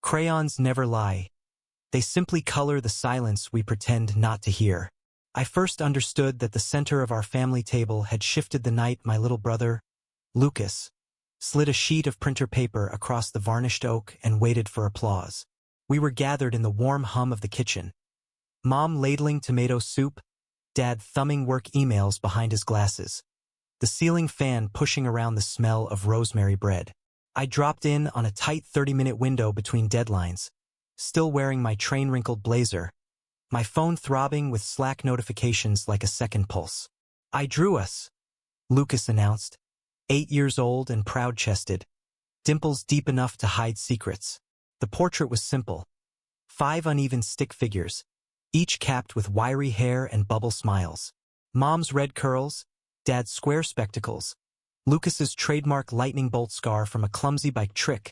Crayons never lie. They simply color the silence we pretend not to hear. I first understood that the center of our family table had shifted the night my little brother, Lucas, slid a sheet of printer paper across the varnished oak and waited for applause. We were gathered in the warm hum of the kitchen. Mom ladling tomato soup, Dad thumbing work emails behind his glasses, the ceiling fan pushing around the smell of rosemary bread. I dropped in on a tight 30-minute window between deadlines, still wearing my train-wrinkled blazer, my phone throbbing with Slack notifications like a second pulse. "I drew us," Lucas announced, 8 years old and proud-chested, dimples deep enough to hide secrets. The portrait was simple. 5 uneven stick figures, each capped with wiry hair and bubble smiles. Mom's red curls, Dad's square spectacles, Lucas's trademark lightning bolt scar from a clumsy bike trick,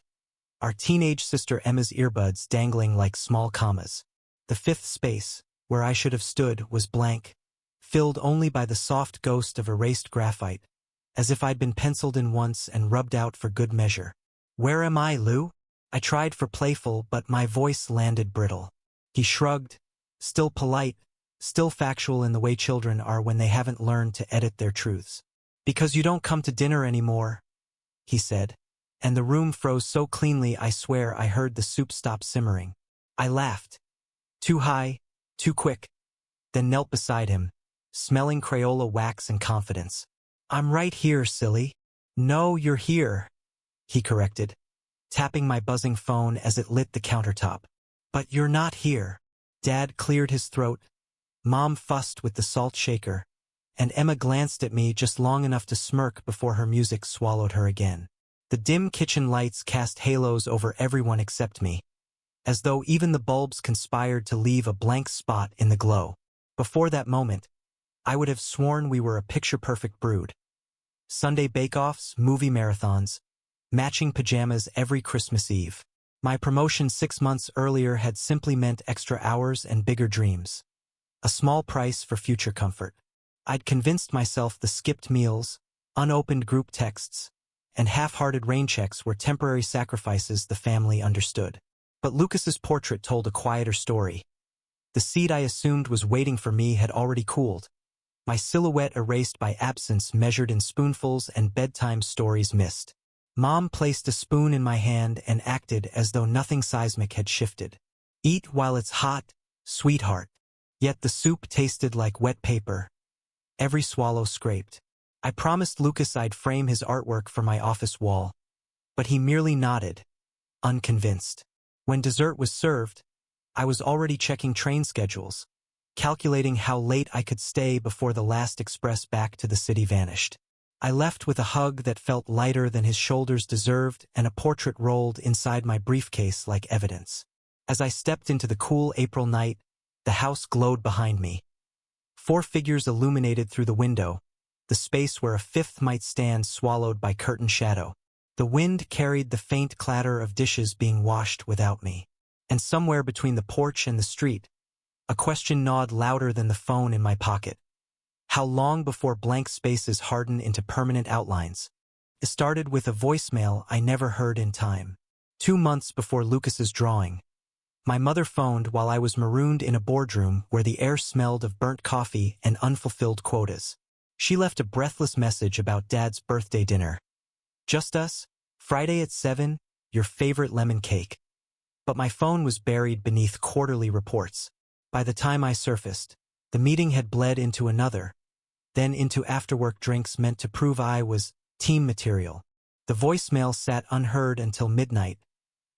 our teenage sister Emma's earbuds dangling like small commas. The fifth space, where I should have stood, was blank, filled only by the soft ghost of erased graphite, as if I'd been penciled in once and rubbed out for good measure. "Where am I, Lou?" I tried for playful, but my voice landed brittle. He shrugged, still polite, still factual in the way children are when they haven't learned to edit their truths. "Because you don't come to dinner anymore," he said, and the room froze so cleanly I swear I heard the soup stop simmering. I laughed. Too high, too quick, then knelt beside him, smelling Crayola wax and confidence. "I'm right here, silly." "No, you're here," he corrected, tapping my buzzing phone as it lit the countertop. "But you're not here." Dad cleared his throat, Mom fussed with the salt shaker, and Emma glanced at me just long enough to smirk before her music swallowed her again. The dim kitchen lights cast halos over everyone except me, as though even the bulbs conspired to leave a blank spot in the glow. Before that moment, I would have sworn we were a picture-perfect brood. Sunday bake-offs, movie marathons, matching pajamas every Christmas Eve. My promotion 6 months earlier had simply meant extra hours and bigger dreams. A small price for future comfort. I'd convinced myself the skipped meals, unopened group texts, and half-hearted rain checks were temporary sacrifices the family understood. But Lucas's portrait told a quieter story. The seed I assumed was waiting for me had already cooled, my silhouette erased by absence measured in spoonfuls and bedtime stories missed. Mom placed a spoon in my hand and acted as though nothing seismic had shifted. "Eat while it's hot, sweetheart." Yet the soup tasted like wet paper. Every swallow scraped. I promised Lucas I'd frame his artwork for my office wall, but he merely nodded, unconvinced. When dessert was served, I was already checking train schedules, calculating how late I could stay before the last express back to the city vanished. I left with a hug that felt lighter than his shoulders deserved and a portrait rolled inside my briefcase like evidence. As I stepped into the cool April night, the house glowed behind me. 4 figures illuminated through the window, the space where a fifth might stand swallowed by curtain shadow. The wind carried the faint clatter of dishes being washed without me. And somewhere between the porch and the street, a question gnawed louder than the phone in my pocket. How long before blank spaces harden into permanent outlines? It started with a voicemail I never heard in time. 2 months before Lucas's drawing, my mother phoned while I was marooned in a boardroom where the air smelled of burnt coffee and unfulfilled quotas. She left a breathless message about Dad's birthday dinner. "Just us, Friday at 7, your favorite lemon cake." But my phone was buried beneath quarterly reports. By the time I surfaced, the meeting had bled into another, then into after-work drinks meant to prove I was team material. The voicemail sat unheard until midnight,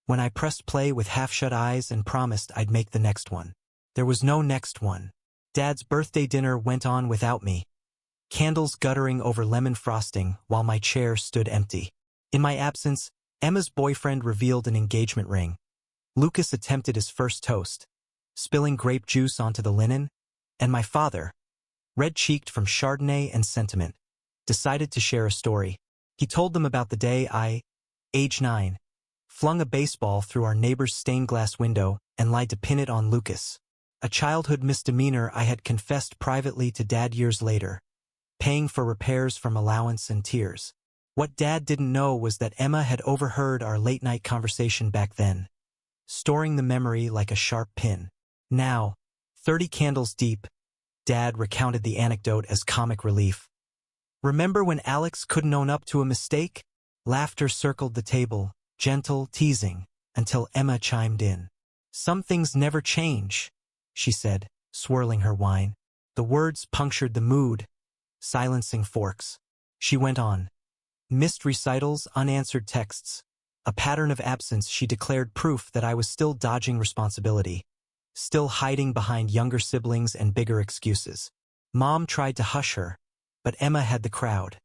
when I pressed play with half-shut eyes and promised I'd make the next one. There was no next one. Dad's birthday dinner went on without me, candles guttering over lemon frosting while my chair stood empty. In my absence, Emma's boyfriend revealed an engagement ring. Lucas attempted his first toast, spilling grape juice onto the linen, and my father, red-cheeked from Chardonnay and sentiment, decided to share a story. He told them about the day I, age 9, flung a baseball through our neighbor's stained-glass window and lied to pin it on Lucas. A childhood misdemeanor I had confessed privately to Dad years later, paying for repairs from allowance and tears. What Dad didn't know was that Emma had overheard our late-night conversation back then. storing the memory like a sharp pin. Now, 30 candles deep, Dad recounted the anecdote as comic relief. Remember when Alex couldn't own up to a mistake? Laughter circled the table, gentle, teasing, until Emma chimed in. Some things never change, she said, swirling her wine. The words punctured the mood, silencing forks. She went on. Missed recitals, unanswered texts. A pattern of absence, she declared, proof that I was still dodging responsibility, still hiding behind younger siblings and bigger excuses. Mom tried to hush her, but Emma had the crowd.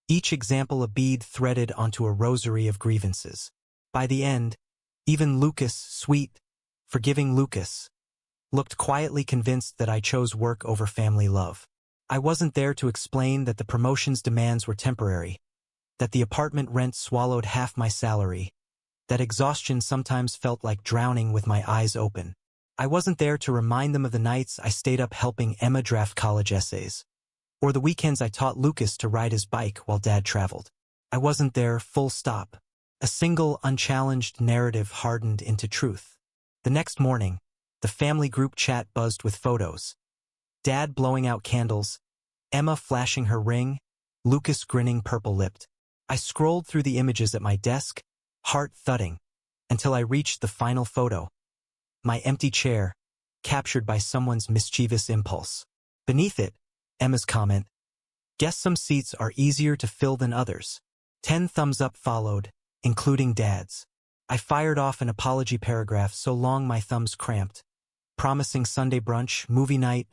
Each example a bead threaded onto a rosary of grievances. By the end, even Lucas, sweet, forgiving Lucas, looked quietly convinced that I chose work over family love. I wasn't there to explain that the promotion's demands were temporary, that the apartment rent swallowed half my salary, that exhaustion sometimes felt like drowning with my eyes open. I wasn't there to remind them of the nights I stayed up helping Emma draft college essays, or the weekends I taught Lucas to ride his bike while Dad traveled. I wasn't there, full stop. A single, unchallenged narrative hardened into truth. The next morning, the family group chat buzzed with photos. Dad blowing out candles, Emma flashing her ring, Lucas grinning purple-lipped. I scrolled through the images at my desk, heart thudding, until I reached the final photo. My empty chair, captured by someone's mischievous impulse. Beneath it, Emma's comment, guess some seats are easier to fill than others. 10 thumbs up followed, including Dad's. I fired off an apology paragraph so long my thumbs cramped, promising Sunday brunch, movie night,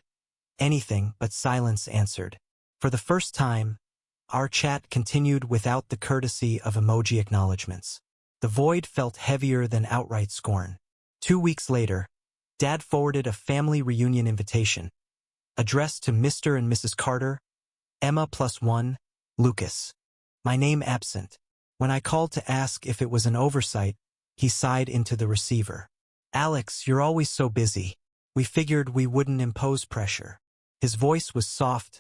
anything but silence answered. For the first time, our chat continued without the courtesy of emoji acknowledgments. The void felt heavier than outright scorn. 2 weeks later, Dad forwarded a family reunion invitation, addressed to Mr. and Mrs. Carter, Emma +1, Lucas. My name absent. When I called to ask if it was an oversight, he sighed into the receiver. Alex, you're always so busy. We figured we wouldn't impose pressure. His voice was soft,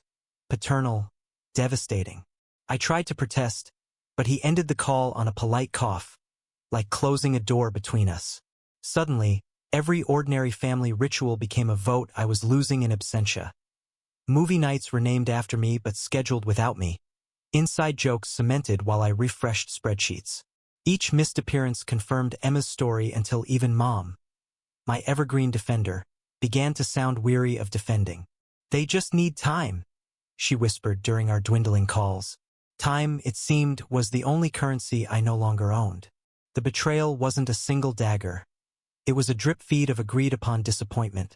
paternal, devastating. I tried to protest, but he ended the call on a polite cough, like closing a door between us. Suddenly, every ordinary family ritual became a vote I was losing in absentia. Movie nights were named after me but scheduled without me. Inside jokes cemented while I refreshed spreadsheets. Each missed appearance confirmed Emma's story until even Mom, my evergreen defender, began to sound weary of defending. They just need time, she whispered during our dwindling calls. Time, it seemed, was the only currency I no longer owned. The betrayal wasn't a single dagger. It was a drip feed of agreed-upon disappointment,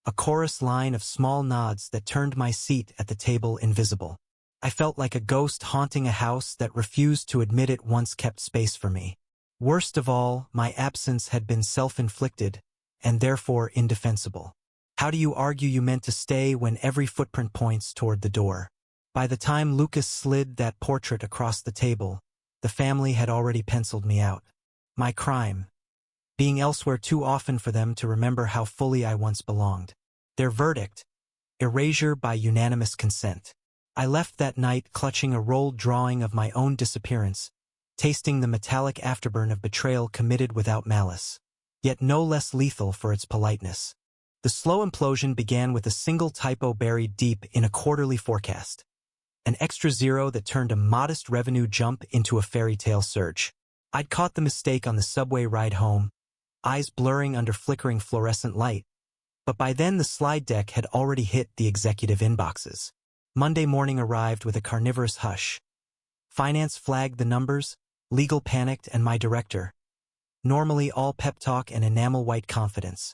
a chorus line of small nods that turned my seat at the table invisible. I felt like a ghost haunting a house that refused to admit it once kept space for me. Worst of all, my absence had been self-inflicted, and therefore indefensible. How do you argue you meant to stay when every footprint points toward the door? By the time Lucas slid that portrait across the table, the family had already penciled me out. My crime, being elsewhere too often for them to remember how fully I once belonged. Their verdict, erasure by unanimous consent. I left that night clutching a rolled drawing of my own disappearance, tasting the metallic afterburn of betrayal committed without malice, yet no less lethal for its politeness. The slow implosion began with a single typo buried deep in a quarterly forecast. An extra zero that turned a modest revenue jump into a fairy tale surge. I'd caught the mistake on the subway ride home, eyes blurring under flickering fluorescent light, but by then the slide deck had already hit the executive inboxes. Monday morning arrived with a carnivorous hush. Finance flagged the numbers, legal panicked, and my director, normally all pep talk and enamel-white confidence,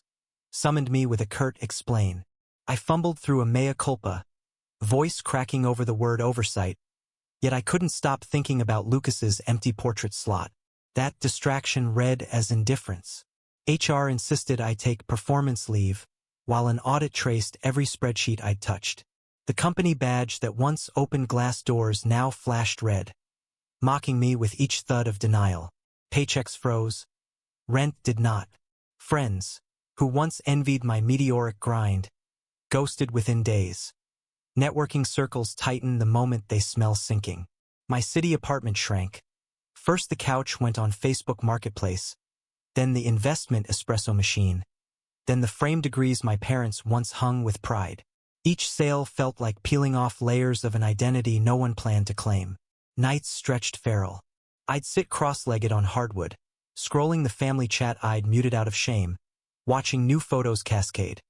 summoned me with a curt explain. I fumbled through a mea culpa, voice cracking over the word oversight, yet I couldn't stop thinking about Lucas's empty portrait slot. That distraction read as indifference. HR insisted I take performance leave, while an audit traced every spreadsheet I'd touched. The company badge that once opened glass doors now flashed red, mocking me with each thud of denial. Paychecks froze. Rent did not. Friends, who once envied my meteoric grind, ghosted within days. Networking circles tightened the moment they smell sinking. My city apartment shrank. First the couch went on Facebook Marketplace, then the investment espresso machine, then the frame degrees my parents once hung with pride. Each sale felt like peeling off layers of an identity no one planned to claim. Nights stretched feral. I'd sit cross-legged on hardwood, scrolling the family chat I'd muted out of shame, watching new photos cascade.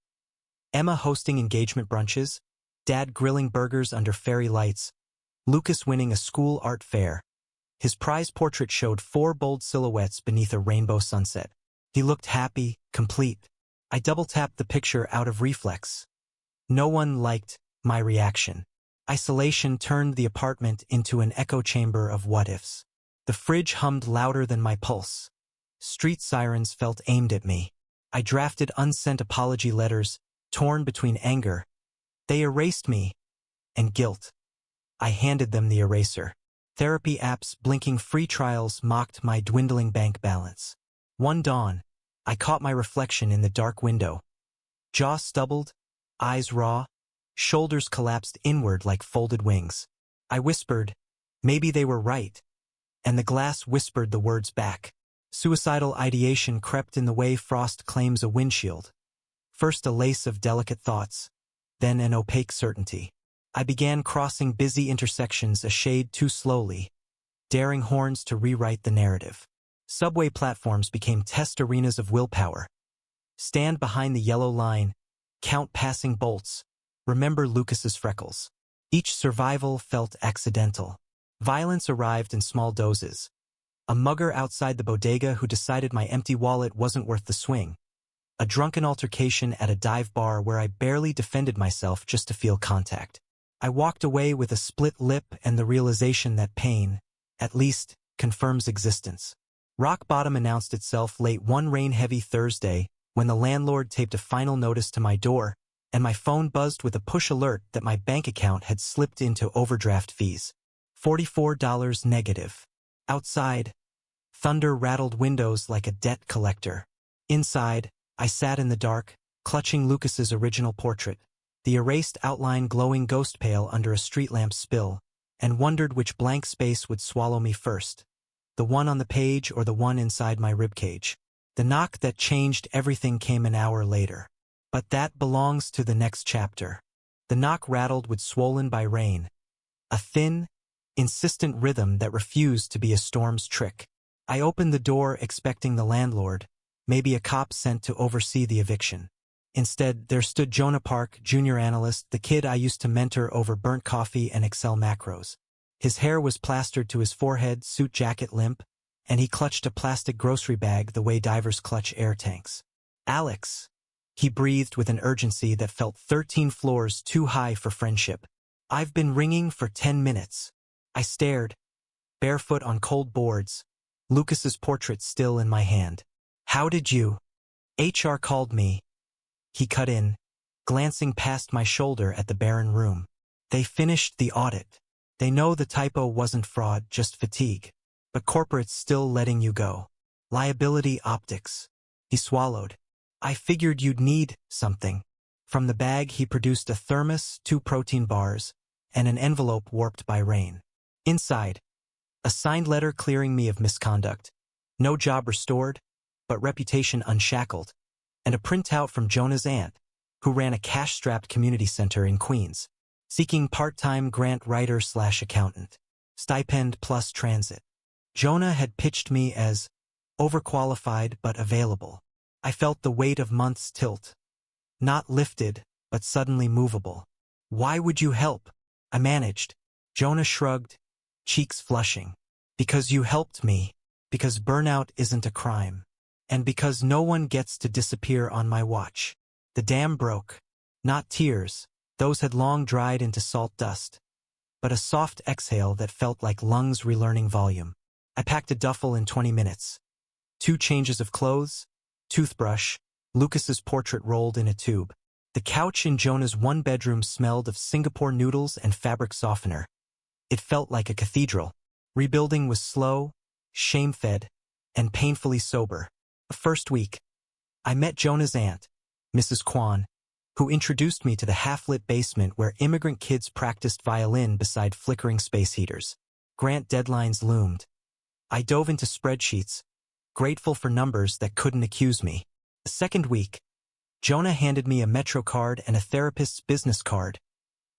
Emma hosting engagement brunches, Dad grilling burgers under fairy lights, Lucas winning a school art fair. His prize portrait showed 4 bold silhouettes beneath a rainbow sunset. He looked happy, complete. I double-tapped the picture out of reflex. No one liked my reaction. Isolation turned the apartment into an echo chamber of what-ifs. The fridge hummed louder than my pulse. Street sirens felt aimed at me. I drafted unsent apology letters, torn between anger. They erased me, and guilt. I handed them the eraser. Therapy apps blinking free trials mocked my dwindling bank balance. One dawn, I caught my reflection in the dark window. Jaw stubbled, eyes raw, shoulders collapsed inward like folded wings. I whispered, maybe they were right. And the glass whispered the words back. Suicidal ideation crept in the way frost claims a windshield. First a lace of delicate thoughts, then an opaque certainty. I began crossing busy intersections a shade too slowly, daring horns to rewrite the narrative. Subway platforms became test arenas of willpower. Stand behind the yellow line, count passing bolts, remember Lucas's freckles. Each survival felt accidental. Violence arrived in small doses. A mugger outside the bodega who decided my empty wallet wasn't worth the swing. A drunken altercation at a dive bar where I barely defended myself just to feel contact. I walked away with a split lip and the realization that pain, at least, confirms existence. Rock bottom announced itself late one rain-heavy Thursday when the landlord taped a final notice to my door, and my phone buzzed with a push alert that my bank account had slipped into overdraft fees. $44 negative. Outside, thunder rattled windows like a debt collector. Inside, I sat in the dark, clutching Lucas's original portrait, the erased outline glowing ghost pale under a street lamp spill, and wondered which blank space would swallow me first, the one on the page or the one inside my ribcage. The knock that changed everything came an hour later. But that belongs to the next chapter. The knock rattled with swollen by rain, a thin, insistent rhythm that refused to be a storm's trick. I opened the door expecting the landlord, maybe a cop sent to oversee the eviction. Instead, there stood Jonah Park, junior analyst, the kid I used to mentor over burnt coffee and Excel macros. His hair was plastered to his forehead, suit jacket limp, and he clutched a plastic grocery bag the way divers clutch air tanks. Alex, he breathed with an urgency that felt 13 floors too high for friendship. I've been ringing for 10 minutes. I stared, barefoot on cold boards, Lucas's portrait still in my hand. How did you? HR called me. He cut in, glancing past my shoulder at the barren room. They finished the audit. They know the typo wasn't fraud, just fatigue. But corporate's still letting you go. Liability optics. He swallowed. I figured you'd need something. From the bag he produced a thermos, 2 protein bars, and an envelope warped by rain. Inside, a signed letter clearing me of misconduct. No job restored, but reputation unshackled. And a printout from Jonah's aunt, who ran a cash-strapped community center in Queens, seeking part-time grant writer/accountant. Stipend plus transit. Jonah had pitched me as overqualified but available. I felt the weight of months tilt. Not lifted, but suddenly movable. Why would you help? I managed. Jonah shrugged, cheeks flushing. Because you helped me. Because burnout isn't a crime. And because no one gets to disappear on my watch. The dam broke. Not tears. Those had long dried into salt dust. But a soft exhale that felt like lungs relearning volume. I packed a duffel in 20 minutes. 2 changes of clothes, toothbrush, Lucas's portrait rolled in a tube. The couch in Jonah's 1-bedroom smelled of Singapore noodles and fabric softener. It felt like a cathedral. Rebuilding was slow, shame-fed, and painfully sober. The first week, I met Jonah's aunt, Mrs. Kwan, who introduced me to the half-lit basement where immigrant kids practiced violin beside flickering space heaters. Grant deadlines loomed. I dove into spreadsheets, grateful for numbers that couldn't accuse me. The second week, Jonah handed me a Metro card and a therapist's business card.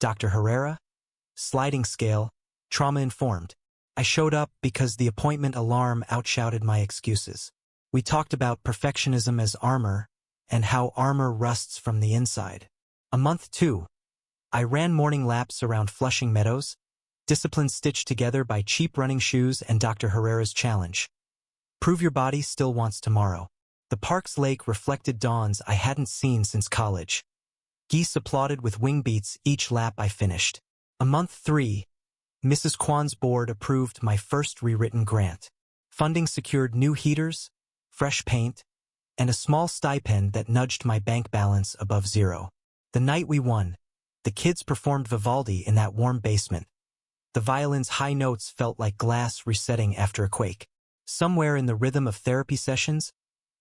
Dr. Herrera? Sliding scale, trauma-informed. I showed up because the appointment alarm outshouted my excuses. We talked about perfectionism as armor and how armor rusts from the inside. A month 2. I ran morning laps around Flushing Meadows, discipline stitched together by cheap running shoes and Dr. Herrera's challenge. Prove your body still wants tomorrow. The park's lake reflected dawns I hadn't seen since college. Geese applauded with wing beats each lap I finished. A month 3. Mrs. Kwan's board approved my first rewritten grant. Funding secured new heaters, fresh paint, and a small stipend that nudged my bank balance above zero. The night we won, the kids performed Vivaldi in that warm basement. The violin's high notes felt like glass resetting after a quake. Somewhere in the rhythm of therapy sessions,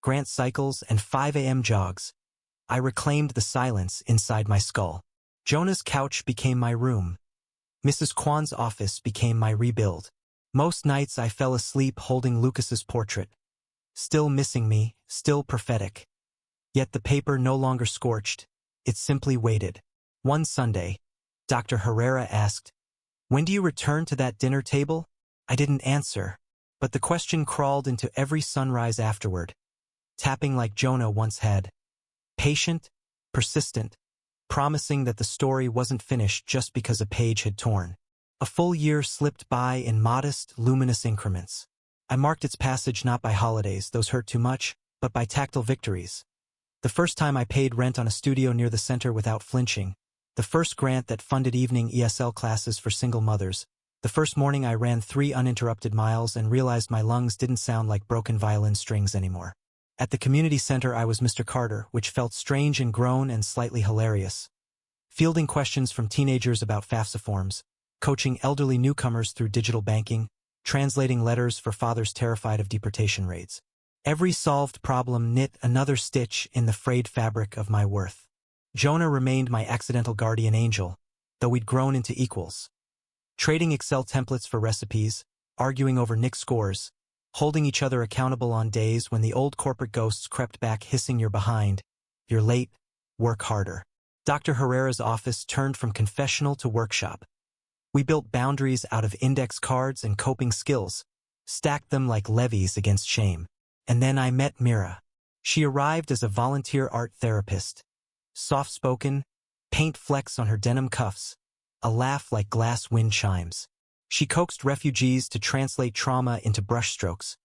grant cycles, and 5 a.m. jogs, I reclaimed the silence inside my skull. Jonah's couch became my room. Mrs. Kwan's office became my rebuild. Most nights I fell asleep holding Lucas's portrait. Still missing me, still prophetic. Yet the paper no longer scorched. It simply waited. One Sunday, Dr. Herrera asked, "When do you return to that dinner table?" I didn't answer, but the question crawled into every sunrise afterward, tapping like Jonah once had. Patient, persistent, promising that the story wasn't finished just because a page had torn. A full year slipped by in modest, luminous increments. I marked its passage not by holidays, those hurt too much, but by tactile victories. The first time I paid rent on a studio near the center without flinching. The first grant that funded evening ESL classes for single mothers. The first morning I ran 3 uninterrupted miles and realized my lungs didn't sound like broken violin strings anymore. At the community center I was Mr. Carter, which felt strange and grown and slightly hilarious. Fielding questions from teenagers about FAFSA forms, coaching elderly newcomers through digital banking, translating letters for fathers terrified of deportation raids. Every solved problem knit another stitch in the frayed fabric of my worth. Jonah remained my accidental guardian angel, though we'd grown into equals. Trading Excel templates for recipes, arguing over Nick scores, holding each other accountable on days when the old corporate ghosts crept back hissing you're behind, you're late, work harder. Dr. Herrera's office turned from confessional to workshop. We built boundaries out of index cards and coping skills, stacked them like levees against shame. And then I met Mira. She arrived as a volunteer art therapist. Soft-spoken, paint flecks on her denim cuffs, a laugh like glass wind chimes. She coaxed refugees to translate trauma into brushstrokes,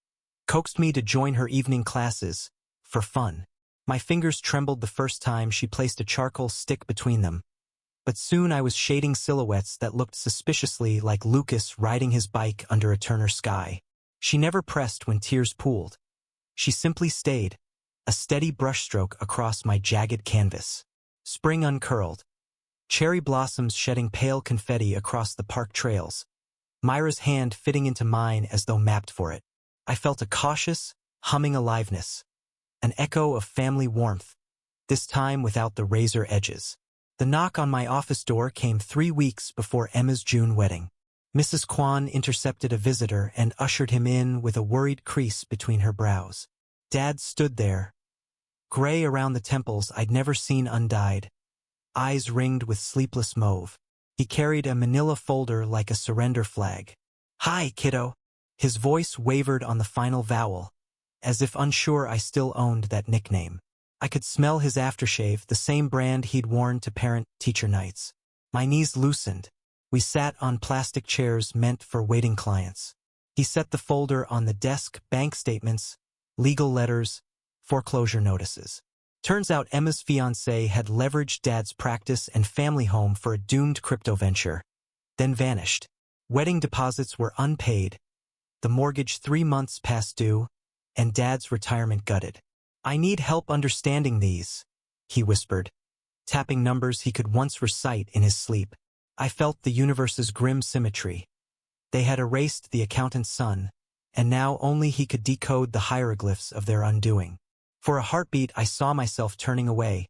coaxed me to join her evening classes, for fun. My fingers trembled the first time she placed a charcoal stick between them. But soon I was shading silhouettes that looked suspiciously like Lucas riding his bike under a Turner sky. She never pressed when tears pooled. She simply stayed, a steady brushstroke across my jagged canvas. Spring uncurled. Cherry blossoms shedding pale confetti across the park trails. Myra's hand fitting into mine as though mapped for it. I felt a cautious, humming aliveness. An echo of family warmth, this time without the razor edges. The knock on my office door came 3 weeks before Emma's June wedding. Mrs. Kwan intercepted a visitor and ushered him in with a worried crease between her brows. Dad stood there, gray around the temples I'd never seen undyed, eyes ringed with sleepless mauve. He carried a manila folder like a surrender flag. "Hi, kiddo." His voice wavered on the final vowel, as if unsure I still owned that nickname. I could smell his aftershave, the same brand he'd worn to parent-teacher nights. My knees loosened. We sat on plastic chairs meant for waiting clients. He set the folder on the desk, bank statements, legal letters, foreclosure notices. Turns out Emma's fiancé had leveraged Dad's practice and family home for a doomed crypto venture, then vanished. Wedding deposits were unpaid, the mortgage 3 months past due, and Dad's retirement gutted. "I need help understanding these," he whispered, tapping numbers he could once recite in his sleep. I felt the universe's grim symmetry. They had erased the accountant's son, and now only he could decode the hieroglyphs of their undoing. For a heartbeat I saw myself turning away,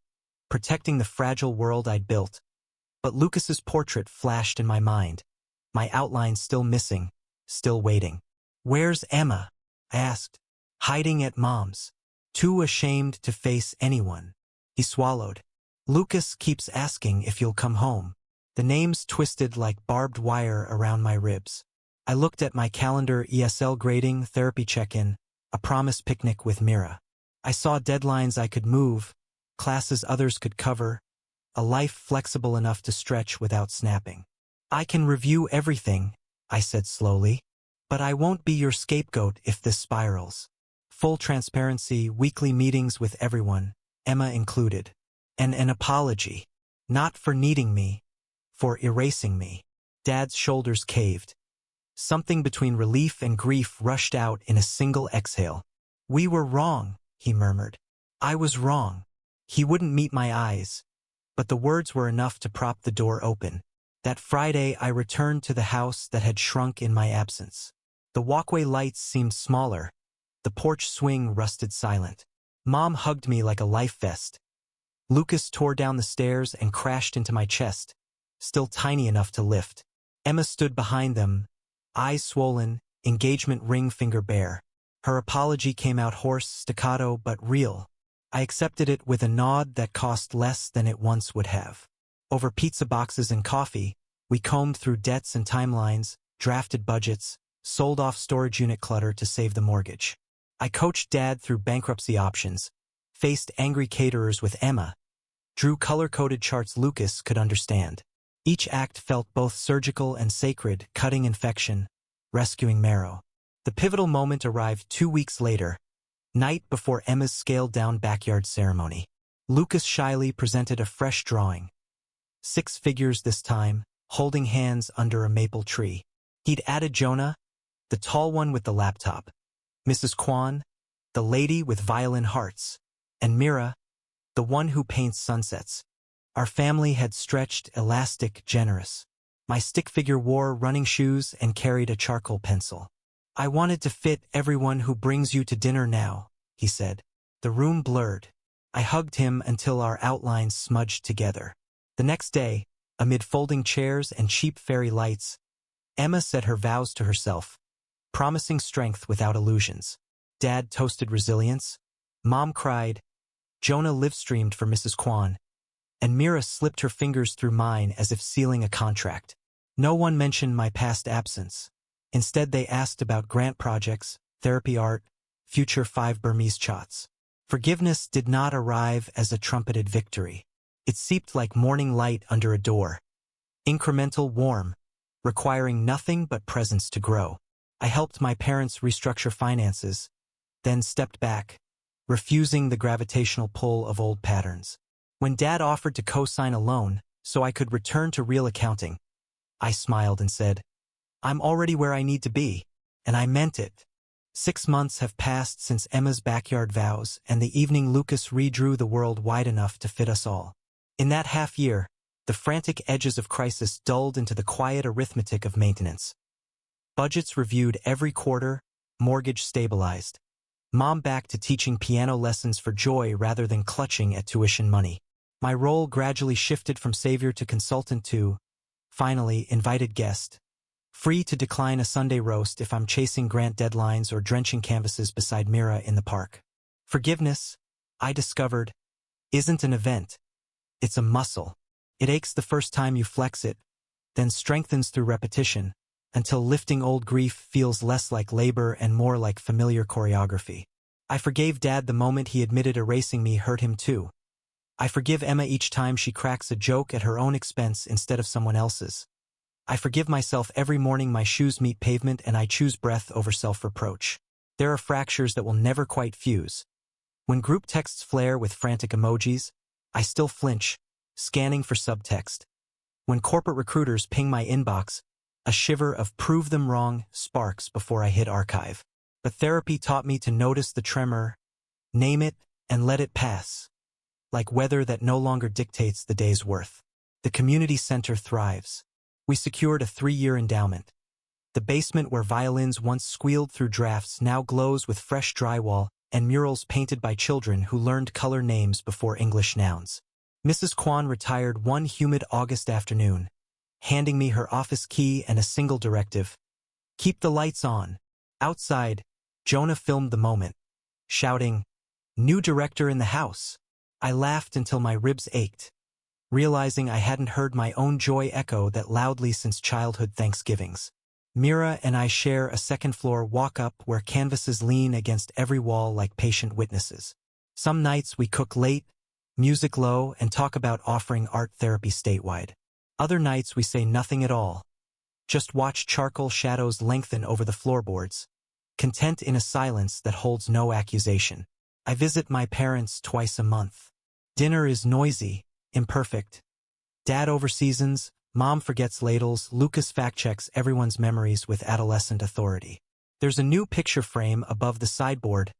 protecting the fragile world I'd built. But Lucas's portrait flashed in my mind, my outline still missing, still waiting. "Where's Emma?" I asked. hiding at Mom's. Too ashamed to face anyone. He swallowed. Lucas keeps asking if you'll come home. The names twisted like barbed wire around my ribs. I looked at my calendar: ESL grading, therapy check-in, a promise picnic with Mira. I saw deadlines I could move, classes others could cover, a life flexible enough to stretch without snapping. I can review everything, I said slowly, but I won't be your scapegoat if this spirals. Full transparency, weekly meetings with everyone, Emma included. And an apology. Not for needing me, for erasing me. Dad's shoulders caved. Something between relief and grief rushed out in a single exhale. We were wrong, he murmured. I was wrong. He wouldn't meet my eyes, but the words were enough to prop the door open. That Friday I returned to the house that had shrunk in my absence. The walkway lights seemed smaller. The porch swing rusted silent. Mom hugged me like a life vest. Lucas tore down the stairs and crashed into my chest, still tiny enough to lift. Emma stood behind them, eyes swollen, engagement ring finger bare. Her apology came out hoarse, staccato, but real. I accepted it with a nod that cost less than it once would have. Over pizza boxes and coffee, we combed through debts and timelines, drafted budgets, sold off storage unit clutter to save the mortgage. I coached Dad through bankruptcy options, faced angry caterers with Emma, drew color-coded charts Lucas could understand. Each act felt both surgical and sacred, cutting infection, rescuing marrow. The pivotal moment arrived 2 weeks later, night before Emma's scaled-down backyard ceremony. Lucas shyly presented a fresh drawing. 6 figures this time, holding hands under a maple tree. He'd added Jonah, the tall one with the laptop, Mrs. Kwan, the lady with violin hearts, and Mira, the one who paints sunsets. Our family had stretched, elastic, generous. My stick figure wore running shoes and carried a charcoal pencil. I wanted to fit everyone who brings you to dinner now, he said. The room blurred. I hugged him until our outlines smudged together. The next day, amid folding chairs and cheap fairy lights, Emma said her vows to herself, promising strength without illusions. Dad toasted resilience. Mom cried. Jonah live-streamed for Mrs. Kwan, and Mira slipped her fingers through mine as if sealing a contract. No one mentioned my past absence. Instead, they asked about grant projects, therapy art, future 5 Burmese chots. Forgiveness did not arrive as a trumpeted victory. It seeped like morning light under a door. Incremental, warm, requiring nothing but presence to grow. I helped my parents restructure finances, then stepped back, refusing the gravitational pull of old patterns. When Dad offered to co-sign a loan so I could return to real accounting, I smiled and said, I'm already where I need to be, and I meant it. 6 months have passed since Emma's backyard vows and the evening Lucas redrew the world wide enough to fit us all. In that half year, the frantic edges of crisis dulled into the quiet arithmetic of maintenance. Budgets reviewed every quarter, mortgage stabilized. Mom back to teaching piano lessons for joy rather than clutching at tuition money. My role gradually shifted from savior to consultant to, finally, invited guest. Free to decline a Sunday roast if I'm chasing grant deadlines or drenching canvases beside Mira in the park. Forgiveness, I discovered, isn't an event. It's a muscle. It aches the first time you flex it, then strengthens through repetition, until lifting old grief feels less like labor and more like familiar choreography. I forgave Dad the moment he admitted erasing me hurt him too. I forgive Emma each time she cracks a joke at her own expense instead of someone else's. I forgive myself every morning my shoes meet pavement and I choose breath over self-reproach. There are fractures that will never quite fuse. When group texts flare with frantic emojis, I still flinch, scanning for subtext. When corporate recruiters ping my inbox, a shiver of prove them wrong sparks before I hit archive. But therapy taught me to notice the tremor, name it, and let it pass. Like weather that no longer dictates the day's worth. The community center thrives. We secured a 3-year endowment. The basement where violins once squealed through drafts now glows with fresh drywall and murals painted by children who learned color names before English nouns. Mrs. Kwan retired one humid August afternoon, handing me her office key and a single directive. Keep the lights on. Outside, Jonah filmed the moment, shouting, "New director in the house." I laughed until my ribs ached, realizing I hadn't heard my own joy echo that loudly since childhood Thanksgivings. Mira and I share a second-floor walk-up where canvases lean against every wall like patient witnesses. Some nights we cook late, music low, and talk about offering art therapy statewide. Other nights we say nothing at all, just watch charcoal shadows lengthen over the floorboards, content in a silence that holds no accusation. I visit my parents twice a month. Dinner is noisy, imperfect. Dad overseasons, Mom forgets ladles, Lucas fact-checks everyone's memories with adolescent authority. There's a new picture frame above the sideboard,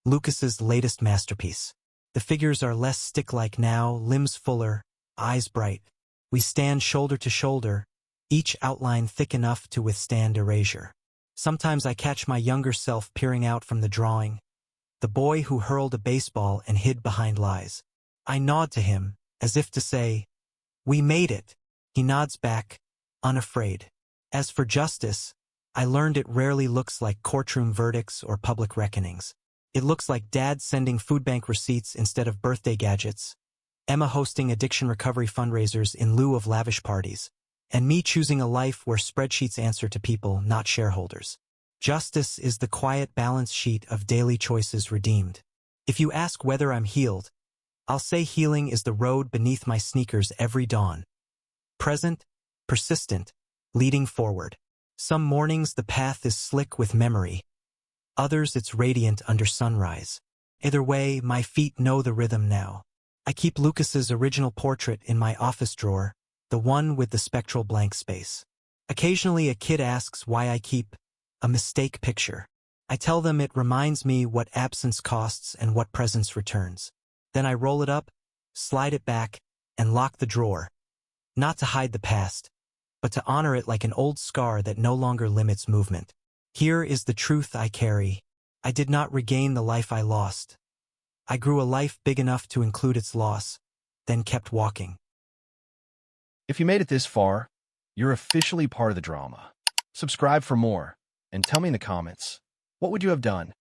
Lucas's latest masterpiece. The figures are less stick-like now, limbs fuller, eyes bright. We stand shoulder to shoulder, each outline thick enough to withstand erasure. Sometimes I catch my younger self peering out from the drawing, the boy who hurled a baseball and hid behind lies. I nod to him, as if to say, "We made it." He nods back, unafraid. As for justice, I learned it rarely looks like courtroom verdicts or public reckonings. It looks like Dad sending food bank receipts instead of birthday gadgets, Emma hosting addiction recovery fundraisers in lieu of lavish parties, and me choosing a life where spreadsheets answer to people, not shareholders. Justice is the quiet balance sheet of daily choices redeemed. If you ask whether I'm healed, I'll say healing is the road beneath my sneakers every dawn. Present, persistent, leading forward. Some mornings the path is slick with memory. Others it's radiant under sunrise. Either way, my feet know the rhythm now. I keep Lucas's original portrait in my office drawer, the one with the spectral blank space. Occasionally a kid asks why I keep a mistake picture. I tell them it reminds me what absence costs and what presence returns. Then I roll it up, slide it back, and lock the drawer. Not to hide the past, but to honor it like an old scar that no longer limits movement. Here is the truth I carry. I did not regain the life I lost. I grew a life big enough to include its loss, then kept walking. If you made it this far, you're officially part of the drama. Subscribe for more, and tell me in the comments, what would you have done?